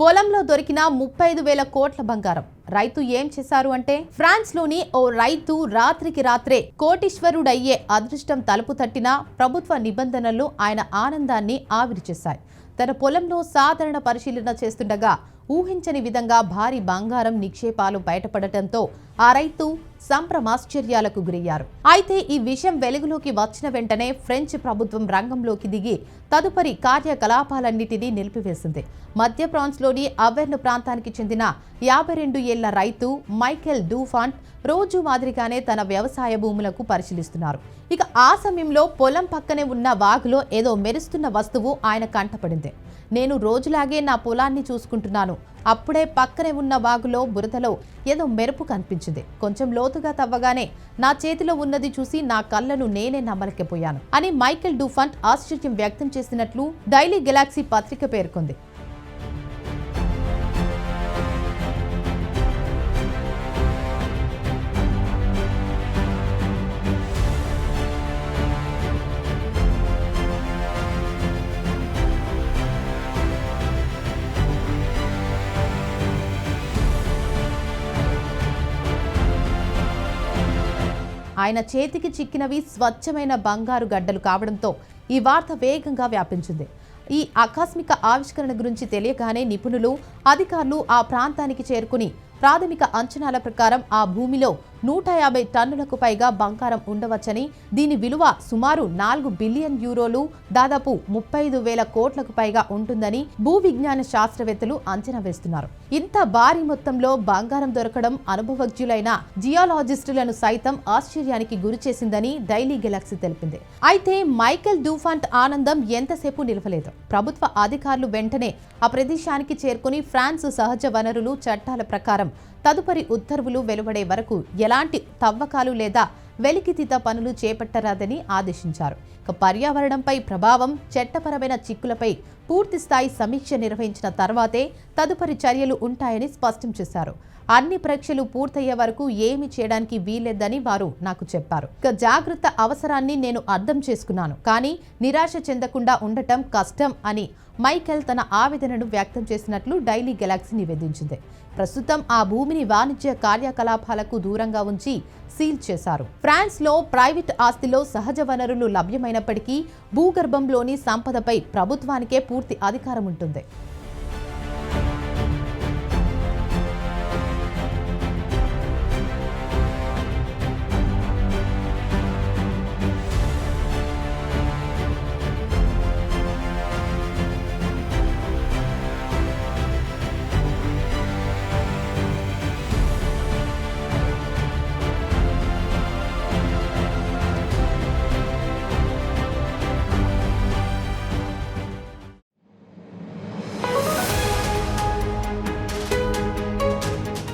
పొలంలో దొరికిన 35,000 కోట్ల బంగారం. రైతు ఏం చేశారు అంటే, ఫ్రాన్స్ లోని ఓ రైతు రాత్రికి రాత్రే కోటీశ్వరుడయ్యే అదృష్టం తలుపు తట్టిన ప్రభుత్వ నిబంధనలు ఆయన ఆనందాన్ని ఆవిరి చేశాయి. తన పొలంలో సాధారణ పరిశీలన చేస్తుండగా ఊహించని విధంగా భారీ బంగారం నిక్షేపాలు బయటపడటంతో ఆ రైతు సంభ్రమాశ్చర్యాలకు గురయ్యారు. అయితే ఈ విషయం వెలుగులోకి వచ్చిన వెంటనే ఫ్రెంచ్ ప్రభుత్వం రంగంలోకి దిగి తదుపరి కార్యకలాపాలన్నిటినీ నిలిపివేసింది. మధ్య ఫ్రాన్స్లోని అవర్న్ ప్రాంతానికి చెందిన 52 ఏళ్ల రైతు మైకెల్ డూఫాంట్ రోజు మాదిరిగానే తన వ్యవసాయ భూములకు పరిశీలిస్తున్నారు. ఇక ఆ సమయంలో పొలం పక్కనే ఉన్న వాగులో ఏదో మెరుస్తున్న వస్తువు ఆయన కంటపడింది. నేను రోజులాగే నా పొలాన్ని చూసుకుంటున్నాను. అప్పుడే పక్కనే ఉన్న వాగులో బురదలో ఏదో మెరుపు కనిపించింది. కొంచెం లోతుగా తవ్వగానే నా చేతిలో ఉన్నది చూసి నా కళ్ళను నేనే నమ్మలేకపోయాను అని మైకెల్ డూఫాంట్ ఆశ్చర్యం వ్యక్తం చేసినట్లు డైలీ గెలాక్సీ పత్రిక పేర్కొంది. ఆయన చేతికి చిక్కినవి స్వచ్ఛమైన బంగారు గడ్డలు కావడంతో ఈ వార్త వేగంగా వ్యాపించింది. ఈ ఆకస్మిక ఆవిష్కరణ గురించి తెలియగానే నిపుణులు, అధికారులు ఆ ప్రాంతానికి చేరుకుని ప్రాథమిక అంచనాల ప్రకారం ఆ భూమిలో 150 టన్నులకు పైగా బంగారం ఉండవచ్చని, దీని విలువ సుమారు 4 బిలియన్ యూరోలు, దాదాపు 35,000 కోట్లకు పైగా ఉంటుందని భూ విజ్ఞాన శాస్త్రవేత్తలు అంచనా వేస్తున్నారు. ఇంత భారీ మొత్తంలో బంగారం దొరకడం అనుభవజ్ఞులైన జియాలజిస్టులను సైతం ఆశ్చర్యానికి గురిచేసిందని డైలీ గెలాక్సీ తెలిపింది. అయితే మైకెల్ డూఫాంట్ ఆనందం ఎంతసేపు నిలవలేదు. ప్రభుత్వ అధికారులు వెంటనే ఆ ప్రదేశానికి చేరుకుని ఫ్రాన్స్ సహజ వనరులు చట్టాల ప్రకారం తదుపరి ఉత్తర్వులు వెలువడే వరకు ఎలాంటి తవ్వకాలు లేదా వెలికితీత పనులు చేపట్టరాదని ఆదేశించారు. పర్యావరణంపై ప్రభావం, చట్టపరమైన చిక్కులపై పూర్తిస్థాయి సమీక్ష నిర్వహించిన తర్వాతే తదుపరి చర్యలు ఉంటాయని స్పష్టం చేశారు. అన్ని పరీక్షలు పూర్తయ్యే వరకు ఏమీ చేయడానికి వీల్లేదని వారు నాకు చెప్పారు. జాగ్రత్త అవసరాన్ని నేను అర్థం చేసుకున్నాను, కానీ నిరాశ చెందకుండా ఉండటం కష్టం అని మైకెల్ తన ఆవేదనను వ్యక్తం చేసినట్లు డైలీ గెలాక్సీ నివేదించింది. ప్రస్తుతం ఆ భూమిని వాణిజ్య కార్యకలాపాలకు దూరంగా ఉంచి సీల్ చేశారు. ఫ్రాన్స్ లో ప్రైవేట్ ఆస్తిలో సహజ వనరులు లభ్యమైనప్పటికీ భూగర్భంలోని సంపదపై ప్రభుత్వానికే పూర్తి అధికారం ఉంటుంది.